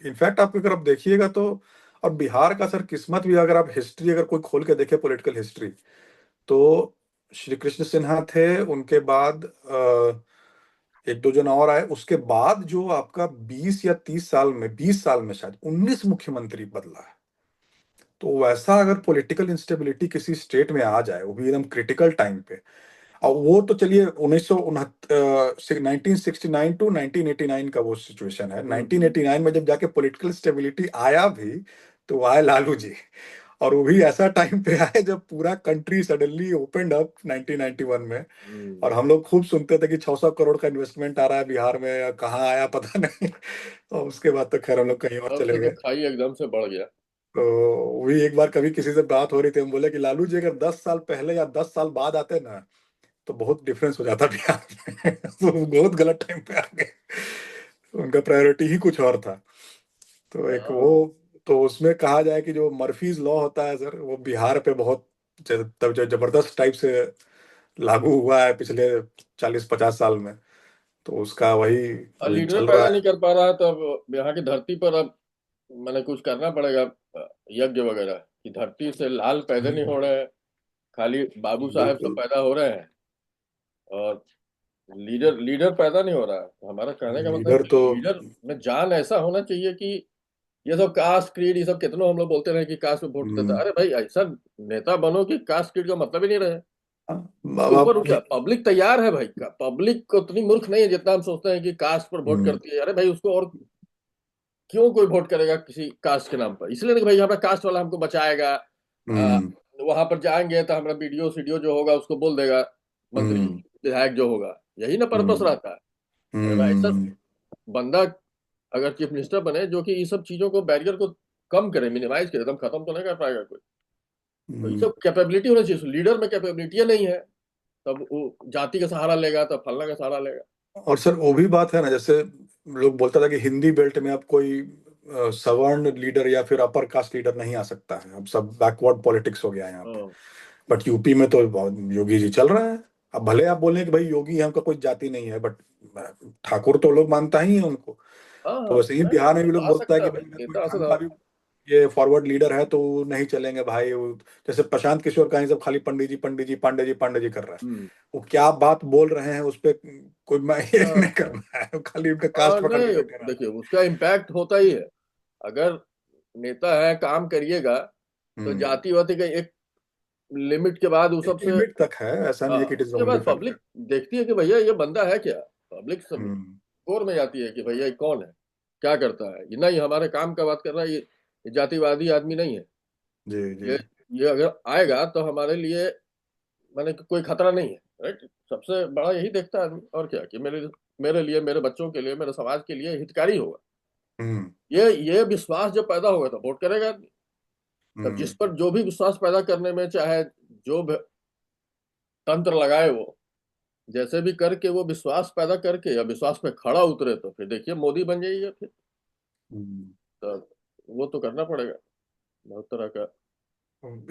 इनफैक्ट आप अगर आप देखिएगा तो, और बिहार का सर किस्मत भी, अगर आप हिस्ट्री अगर कोई खोल के देखे, पॉलिटिकल हिस्ट्री, तो श्री कृष्ण सिन्हा थे, उनके बाद एक दो जन और आए, उसके बाद जो आपका 20 या 30 साल में, 20 साल में शायद 19 मुख्यमंत्री बदला है। तो वैसा अगर पॉलिटिकल इंस्टेबिलिटी किसी स्टेट में आ जाए, वो भी एकदम क्रिटिकल टाइम पे, और वो तो चलिए 1969 टू 1989 का वो सिचुएशन है। हम्म। 1989 में जब जाके पॉलिटिकल स्टेबिलिटी आया भी, तो आए लालू जी। और वो भी ऐसा टाइम पे आए जब पूरा कंट्री सडनली ओपनड अप 1991 में। हम्म। और हम लोग खूब सुनते थे कि 600 करोड़ का इन्वेस्टमेंट आ रहा है बिहार में, या कहाँ आया पता नहीं। और उसके बाद तो खैर हम लोग कहीं और तब चले से तो गए। खाई एकदम से बढ़ गया। तो वही एक बार कभी किसी से बात हो रही थी, हम बोले कि लालू जी अगर 10 साल पहले या 10 साल बाद आते ना, तो बहुत डिफरेंस हो जाता बिहार में। तो बहुत गलत टाइम पे आ गए। उनका प्रायोरिटी ही कुछ और था। तो एक वो, हाँ। तो उसमें कहा जाए कि जो मर्फीज लॉ होता है सर, वो बिहार पे बहुत तब जो जबरदस्त टाइप से लागू हुआ है पिछले 40-50 साल में। तो उसका वही और अभी लीडर चल रहा पैदा नहीं है। कर पा रहा है, तो अब यहाँ की धरती पर अब मैंने कुछ करना पड़ेगा, यज्ञ वगैरह कि धरती से लाल पैदा नहीं हो रहे हैं, खाली बाबू साहब सब बिल्कुल। पैदा हो रहे हैं, और लीडर लीडर पैदा नहीं हो रहा है। तो हमारा कहने का मतलब है लीडर कि तो लीडर में जान ऐसा होना चाहिए कि ये सब कास्ट क्रीड, ये सब कितनों हम लोग बोलते रहे कि कास्ट में वोट देता है। हम्म, अरे भाई ऐसा नेता बनो कि कास्ट क्रीड का मतलब ही नहीं रहे। अब तो ऊपर आप उठ जा, पब्लिक तैयार है भाई का, पब्लिक को उतनी मूर्ख नहीं है जितना हम सोचते हैं कि कास्ट पर वोट हम्म, करती है। अरे भाई उसको, और क्यों कोई वोट करेगा किसी कास्ट के नाम पर? इसलिए नहीं कि भाई हमारा कास्ट वाला हमको बचाएगा। हम्म, वहां पर जाएंगे तो हमारा वीडियो सीडियो जो होगा उसको बोल देगा मंत्री हम्म, विधायक जो होगा, यही ना पर्पस हम्म, रहता है। अरे भाई ऐसा हम्म, बंदा अगर चीफ मिनिस्टर बने जो कि ये सब चीजों को, बैरियर को कम करे, मिनिमाइज करे, एकदम खत्म तो नहीं कर पाएगा कोई। तो ये हम्म। सब कैपेबिलिटी होनी चाहिए। लीडर में कैपेबिलिटी नहीं है, तब वो जाति का सहारा लेगा, तब फलना का सहारा लेगा। और सर वो भी बात है ना, जैसे लोग बोलता था कि हिंदी बेल्ट में अब कोई सवर्ण लीडर या फिर अपर कास्ट लीडर नहीं आ सकता है, अब सब बैकवर्ड पॉलिटिक्स हो गया है यहाँ पे। हाँ। बट यूपी में तो योगी जी चल रहा है। अब भले आप बोलें कि भाई योगी है उनका कोई जाति नहीं है, बट ठाकुर तो लोग मानता ही है उनको। हाँ तो हाँ, वैसे ही नहीं बिहार में भी तो लोग आ बोलता है सकता कि है भाई भाई, अगर कोई नेता आ ढंग सकता का है। भी ये फॉरवर्ड लीडर है तो वो नहीं चलेंगे भाई। वो जैसे प्रशांत किशोर का ही सब खाली पंडित जी, पंडित जी, पांडे जी, पांडे जी कर रहा है। हम्म। वो क्या बात बोल रहे हैं उस पे कोई मैं ये नहीं हाँ करना है, वो खाली उनका हाँ, कास्ट पकड़ के नहीं बैठे रहना देखिए है। उसका इम्पैक्ट होता ही है। अगर नेता है, काम करिएगा, तो हम्म। जाति वाति का एक लिमिट के बाद वो एक सबसे, लिमिट तक है, ऐसा नहीं है कि इट इज उसके ओनली बाद फैक्टर। पब्लिक देखती है कि भैया ये बंदा है क्या। पब्लिक सब हम्म। शोर में जाती है कि भैया ये कौन है, क्या करता है, ये नहीं हमारे काम का बात कर रहा है, ये जातिवादी आदमी नहीं है। जी जी। ये ये अगर आएगा तो हमारे लिए माने कि कोई खतरा नहीं है। राइट, सबसे बड़ा यही देखता है आदमी, और क्या, कि मेरे मेरे लिए, मेरे बच्चों के लिए, मेरे समाज के लिए हितकारी होगा। हम्म, ये विश्वास जब पैदा होगा तो वोट करेगा आदमी। तब जिस हम्म, पर जो भी विश्वास पैदा करने में चाहे जो भी तंत्र लगाए वो, जैसे भी करके वो विश्वास पैदा करके या विश्वास पे खड़ा उतरे, तो फिर देखिए मोदी बन जाइए फिर। हम्म। तो वो तो करना पड़ेगा बहुत तरह का।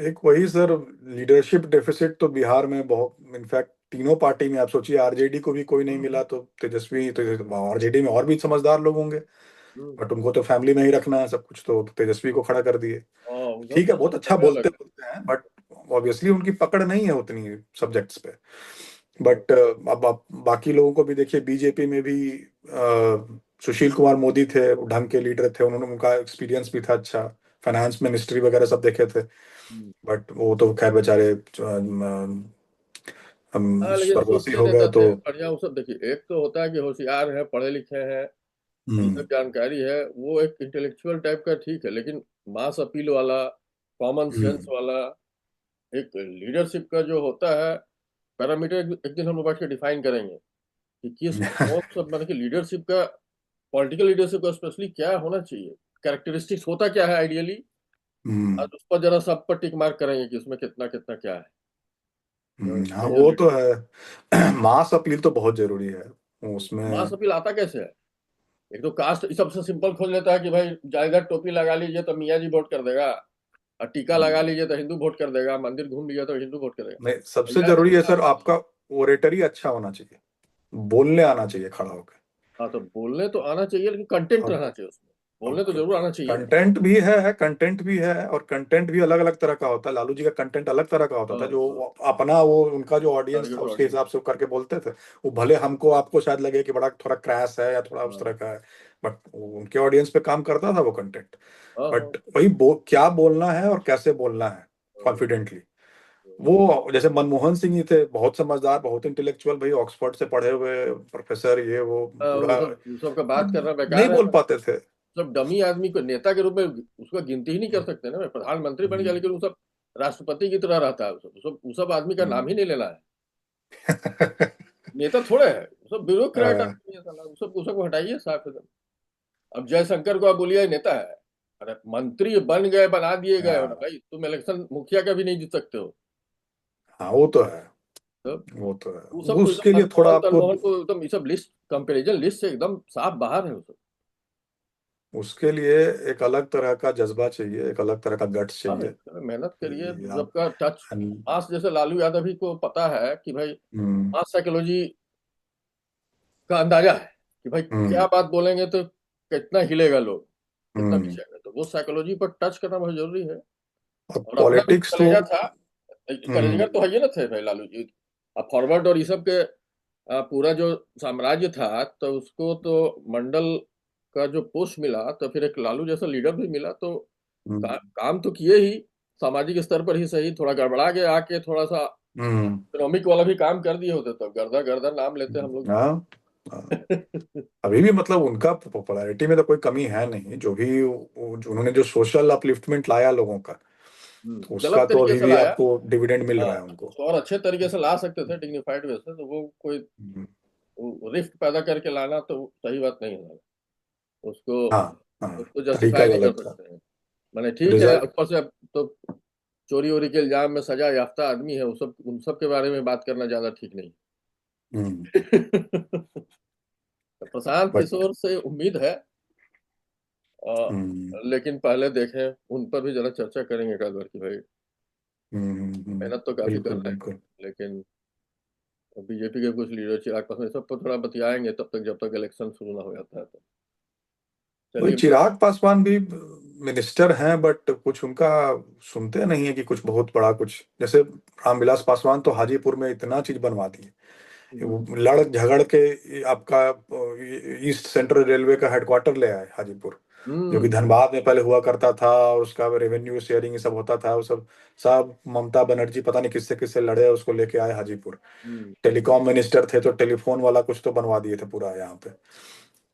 एक वही सर, लीडरशिप डेफिसिट तो बिहार में बहुत, इनफैक्ट तीनों पार्टी में। आप सोचिए आरजेडी को भी कोई नहीं मिला, तो तेजस्वी तो, आरजेडी में और भी समझदार लोग होंगे, हम्म। बट उनको तो फैमिली में ही रखना है सब कुछ, तो तेजस्वी को खड़ा कर दिए। हाँ उधर ठीक है, तो बहुत सब अच्छा जगह बोलते अलग है। बोलते हैं, बट ऑब्वियसली उनकी पकड़ नहीं है उतनी सब्जेक्ट्स पे। हम्म। बट अब आप बाकी लोगों को भी देखिए, बीजेपी में भी सुशील कुमार मोदी थे, वो ढंग के लीडर थे, उन्होंने, उनका एक्सपीरियंस भी था अच्छा, फाइनेंस मिनिस्ट्री वगैरह सब देखे थे। हम्म। बट वो तो खैर बेचारे हाँ लेकिन स्वर्गवासी दूसरे हो गए नेता तो। थे बढ़िया, वो सब देखिए, एक तो होता है कि होशियार है, पढ़े लिखे हैं, ये सब हम्म, जानकारी है, वो एक इंटेलेक्चुअल टाइप का ठीक है। लेकिन मास अपील वाला, कॉमन सेंस हम्म। वाला, एक लीडरशिप का जो होता है पैरामीटर, एक दिन हम लोग बैठ के डिफाइन करेंगे कि किस कौन सा, मतलब कि लीडरशिप का, पॉलिटिकल लीडरशिप का स्पेशली क्या होना चाहिए, कैरेक्टरिस्टिक्स होता क्या है आइडियली, और हम्म, उस पर जरा सब पर टिक मार्क करेंगे कि उसमें कितना कितना क्या है। तो हाँ बढ़िया वो तो लीडर। है। मास अपील तो बहुत जरूरी है उसमें। मास अपील आता कैसे है? एक तो कास्ट सबसे सिंपल खोज लेता है कि भाई जायदाद टोपी लगा लीजिए तो मियाँ जी वोट कर देगा, और टीका लगा हम्म, लीजिए तो हिंदू वोट कर देगा, मंदिर घूम लीजिए तो हिंदू वोट कर देगा। नहीं, सबसे भैया जरूरी है इतना सर आसान नहीं आपका है। ओरेटरी अच्छा होना चाहिए, बोलने आना चाहिए खड़ा होकर। हाँ तो बोलने तो आना चाहिए, लेकिन कंटेंट और रहना चाहिए उसमें। बोलने तो जरूर आना चाहिए। कंटेंट भी है, और कंटेंट भी अलग अलग तरह का होता है। लालू जी का कंटेंट अलग तरह का होता था, हाँ जो हाँ। अपना वो उनका जो ऑडियंस था टारगेट उसके ऑडियंस। हिसाब से वो करके बोलते थे। वो भले हमको आपको शायद लगे कि बड़ा थोड़ा क्रैश है या थोड़ा उस तरह हाँ का है, बट उनके ऑडियंस पे काम करता था वो कंटेंट। हाँ हाँ। बट वही क्या बोलना है और कैसे बोलना है हाँ, कॉन्फिडेंटली, वो जैसे मनमोहन सिंह ही थे, बहुत समझदार, बहुत इंटेलेक्चुअल, भाई ऑक्सफोर्ड से पढ़े हुए प्रोफेसर, ये वो पूरा, वो सब का बात बट करना नहीं बेकार है। बोल पाते थे। सब डमी आदमी को नेता के रूप में उसका गिनती ही नहीं कर सकते ना। प्रधानमंत्री बन गया हम्म, लेकिन वो सब राष्ट्रपति की तरह रहता है। वो सब आदमी का नाम ही हम्म। नहीं लेना है। नेता थोड़े है, वो सब ब्यूरोक्रेट हाँ, आदमी है साला। वो सब हटाइए साफ एकदम। अब जयशंकर को आप बोलिए नेता है। अरे मंत्री बन गए, बना दिए गए हो ना हाँ, भाई, तुम इलेक्शन मुखिया का भी नहीं जीत सकते हो। हाँ, वो तो है, तो वो तो है। वो सब वो तो उसके एकदम लिए थोड़ा मनमोहन आपको, तनमोहन को एकदम ये सब लिस्ट, कंपेरिजन लिस्ट से एकदम साफ बाहर है वो सब। उसके लिए एक अलग तरह का जज्बा चाहिए, एक अलग तरह का गट्स हाँ चाहिए भाई, मेहनत करिए। कि आप। सबका टच हम्म, मास, जैसे लालू यादव ही को पता है कि भाई हम्म, मास साइकोलॉजी का अंदाजा है कि भाई क्या हम्म, बात बोलेंगे तो कितना हिलेगा लोग, कितना हम्म। पीछे आएगा। तो वो साइकोलॉजी पर टच करना बहुत जरूरी है। और और अपना भी पॉलिटिक्स तो, कलेजा था, हम्म, कलेजा तो है ही ना थे भाई लालू जी। अब फॉरवर्ड और ये सब के पूरा जो साम्राज्य था, तो उसको तो मंडल का जो पोस्ट मिला, तो फिर एक लालू जैसा लीडर भी मिला। तो हम्म, काम तो किए ही, सामाजिक स्तर पर ही सही, थोड़ा गड़बड़ा के आके थोड़ा सा हम्म, इकोनॉमिक वाला भी काम कर दिए होते तो गर्दा गर्दा नाम लेते हम लोग। हाँ, हाँ। अभी भी मतलब उनका पॉपुलैरिटी में तो कोई कमी है नहीं, जो भी जो उन्होंने जो सोशल अपलिफ्टमेंट लाया लोगों का, तो गलत उसका तो तरीके अभी से भी लाया। आपको डिविडेंड मिल हाँ, रहा है उनको। उसको और अच्छे तरीके से ला सकते थे, डिग्निफाइड वे से। तो वो कोई हम्म, रिफ्ट पैदा करके लाना तो सही बात नहीं है। उसको हाँ, हाँ, उसको तरीका जस्टिफाई ही नहीं कर अलग था। सकते हैं। मैंने ठीक है, रिजल्ट। ऊपर से अब तो चोरी वोरी के इल्जाम में सजा याफ्ता आदमी है, वो सब उन सब के बारे में बात करना ज्यादा ठीक नहीं। हम्म, प्रशांत बट, किशोर से उम्मीद है। हम्म, लेकिन पहले देखें, उन पर भी जरा चर्चा करेंगे एक आध बार कि भाई मेहनत तो काफी कर बिल्कुल, रहे हैं। बिल्कुल। लेकिन बीजेपी के कुछ लीडर चिराग पासवान सब पर थोड़ा बतियाएंगे तब तक, जब तक इलेक्शन शुरू ना हो जाता है। तो वही चलिए बहुत। चिराग पासवान भी मिनिस्टर हैं, बट कुछ उनका सुनते नहीं है कि कुछ बहुत बड़ा कुछ, जैसे रामविलास पासवान तो हाजीपुर में इतना चीज बनवा दी है, हम्म वो लड़ झगड़ के आपका ईस्ट सेंट्रल रेलवे का हेडक्वार्टर ले आए हाजीपुर, जो कि हम्म धनबाद में पहले हुआ करता था, और उसका रेवेन्यू शेयरिंग ये सब होता था, वो सब सब ममता बनर्जी पता नहीं किससे किससे लड़े, उसको लेके आए हाजीपुर। हम्म टेलीकॉम मिनिस्टर थे तो टेलीफोन वाला कुछ तो बनवा दिए थे पूरा यहाँ पे।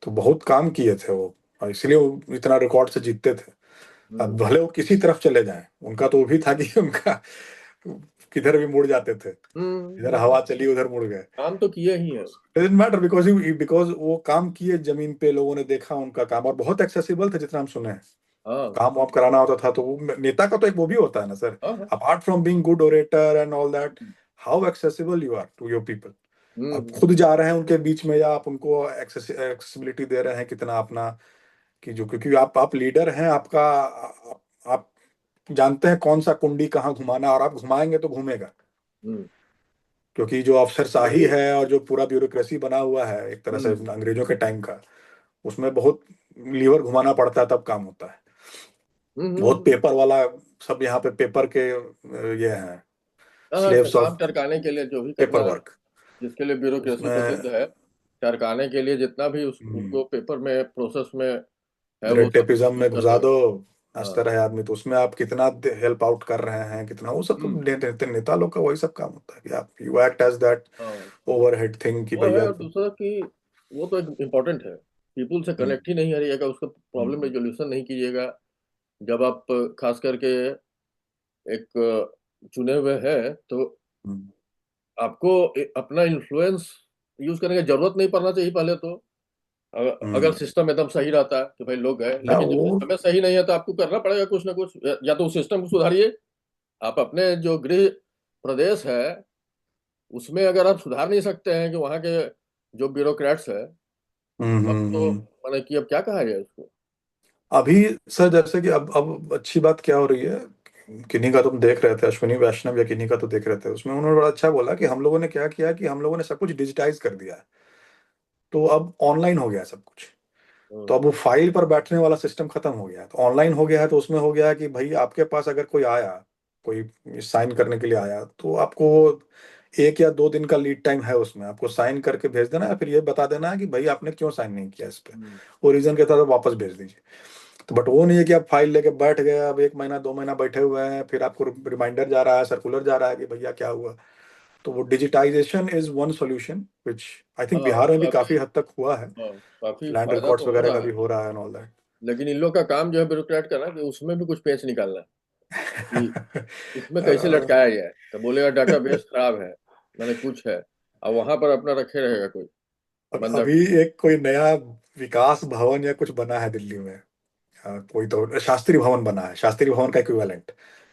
तो बहुत काम किए थे वो, और इसलिए वो इतना रिकॉर्ड से जीतते थे। अब हम्म भले वो किसी तरफ चले जाएं, उनका तो वो भी था कि उनका किधर भी मुड़ जाते थे, इधर हम्म। हवा चली उधर मुड़ गए। काम तो किए ही है। डजेंट मैटर, बिकॉज वो काम किए जमीन पे, लोगों ने देखा उनका काम, और बहुत एक्सेसिबल थे जितना हम सुने हैं। हाँ काम वाम कराना होता था तो वो नेता का तो एक वो भी होता है ना सर, हाँ हाँ। Apart from being good orator and all that, how accessible you are to your people. आप हम्म खुद जा रहे हैं उनके बीच में, या आप उनको एक्सेसिबिलिटी दे रहे हैं कितना अपना, कि जो, क्योंकि आप लीडर हैं आपका, आप जानते हैं कौन सा कुंडी कहाँ घुमाना, और आप घुमाएंगे तो घूमेगा। हम्म। क्योंकि जो अफसरशाही वही। है और जो पूरा ब्यूरोक्रेसी बना हुआ है एक तरह से हम्म अंग्रेजों के टाइम का, उसमें बहुत लीवर घुमाना पड़ता है तब काम होता है। बहुत हम्म। पेपर वाला, सब यहाँ पे पेपर के ये हैं, हाँ, स्लेव्स काम ऑफ टरकाने के लिए जो भी पेपर करना है, वर्क। जिसके लिए ब्यूरोक्रेसी उसमें प्रसिद्ध है, टरकाने के लिए जितना भी उसको पेपर में प्रोसेस में है वो रेड सब टेपिज्म यूज में घुसा करते दो, हुए। नाचता हाँ। रहे आदमी, तो उसमें आप कितना हेल्प आउट कर रहे हैं, कितना वो सब तो हम्म। नेता लोग का वही सब काम होता है कि आप यू एक्ट एज दैट हाँ, ओवरहेड थिंग, कि वो है। भैया। और दूसरा कि वो तो एक इम्पोर्टेंट है, पीपुल से हम्म, कनेक्ट ही नहीं रहिएगा, उसका प्रॉब्लम हम्म, रेजोल्यूशन नहीं कीजिएगा। जब आप खास करके एक चुने हुए हैं, तो हम्म, आपको अपना इन्फ्लुएंस यूज करने की जरूरत नहीं पड़ना चाहिए पहले तो। अगर हम्म। सिस्टम एकदम सही रहता है कि भाई लोग गए, हाँ, लेकिन जब वो, सिस्टम सही नहीं है तो आपको करना पड़ेगा कुछ ना कुछ। या तो उस सिस्टम को सुधारिए। आप अपने जो गृह प्रदेश है उसमें अगर आप सुधार नहीं सकते हैं कि वहाँ के जो ब्यूरोक्रेट्स है, हम्म, अब तो मैंने कि अब क्या कहा जाए उसको। अभी सर जैसे कि अब अच्छी बात क्या हो रही है, किन्हीं का तुम देख रहे थे, अश्विनी वैष्णव या किन्हीं का तो देख रहे थे, उसमें उन्होंने बड़ा अच्छा बोला कि हम लोगों ने क्या किया कि हम लोगों ने सब कुछ डिजिटाइज कर दिया है, तो अब ऑनलाइन हो गया है सब कुछ। तो अब वो फाइल पर बैठने वाला सिस्टम खत्म हो गया है, तो ऑनलाइन हो गया है। तो उसमें हो गया है कि भाई आपके पास अगर कोई आया, कोई साइन करने के लिए आया, तो आपको 1 या 2 दिन का लीड टाइम है उसमें, आपको साइन करके भेज देना है, फिर ये बता देना है कि भाई आपने क्यों साइन नहीं किया इस पे, हम्म। वो रीजन के साथ वापस भेज दीजिए। तो बट वो नहीं है कि आप फाइल लेके बैठ गए, अब 1 महीना 2 महीना बैठे हुए हैं, फिर आपको रिमाइंडर जा रहा है, सर्कुलर जा रहा है कि भैया क्या हुआ। तो वो digitization is one solution which I think हाँ बिहार में भी काफी। काफी हद तक हुआ है। हाँ काफी लैंड फायदा रिकॉर्ड्स तो हो वगैरह का रहा भी है। हो रहा है एंड ऑल लेकिन इन लोग का काम जो है ब्यूरोक्रेट का ना, कि उसमें भी कुछ पेच निकालना है कि इसमें कैसे दैट। लटकाया जाए। तो बोलेगा डाटाबेस खराब है, मैंने कुछ है, अब वहां पर अपना रखे रहेगा कोई और बंदा। अभी एक कोई नया विकास भवन या कुछ बना है दिल्ली में, कोई तो शास्त्री भवन बना है, शास्त्री भवन का इक्विवेलेंट।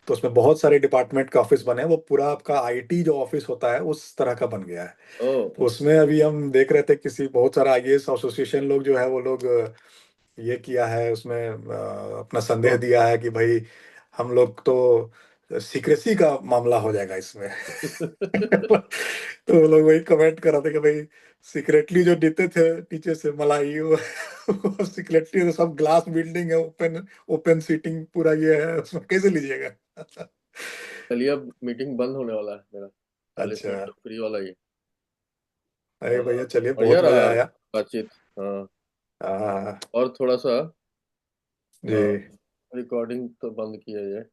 तो उसमें बहुत सारे डिपार्टमेंट के ऑफिस बने हैं, वो पूरा आपका आईटी जो ऑफिस होता है उस तरह का बन गया है। ओ। तो उसमें अभी हम देख रहे थे, किसी बहुत सारा आईएएस एसोसिएशन लोग जो है वो लोग ये किया है उसमें, अपना संदेह तो दिया है कि भाई हम लोग तो सीक्रेसी का मामला हो जाएगा इसमें। तो वो लोग वही कमेंट कर रहे थे कि भाई सीक्रेटली जो देते थे नीचे से मलाई, वो सीक्रेटली तो सब ग्लास बिल्डिंग है, ओपन ओपन सीटिंग पूरा ये है, उसमें कैसे लीजिएगा। चलिए, अब मीटिंग बंद होने वाला है मेरा, 40 मिनट अच्छा। तो फ्री वाला ही है। अरे भैया चलिए, बढ़िया बहुत मजा रहा आया। बातचीत। हाँ। हाँ और थोड़ा सा जी। रिकॉर्डिंग तो बंद किया जाए।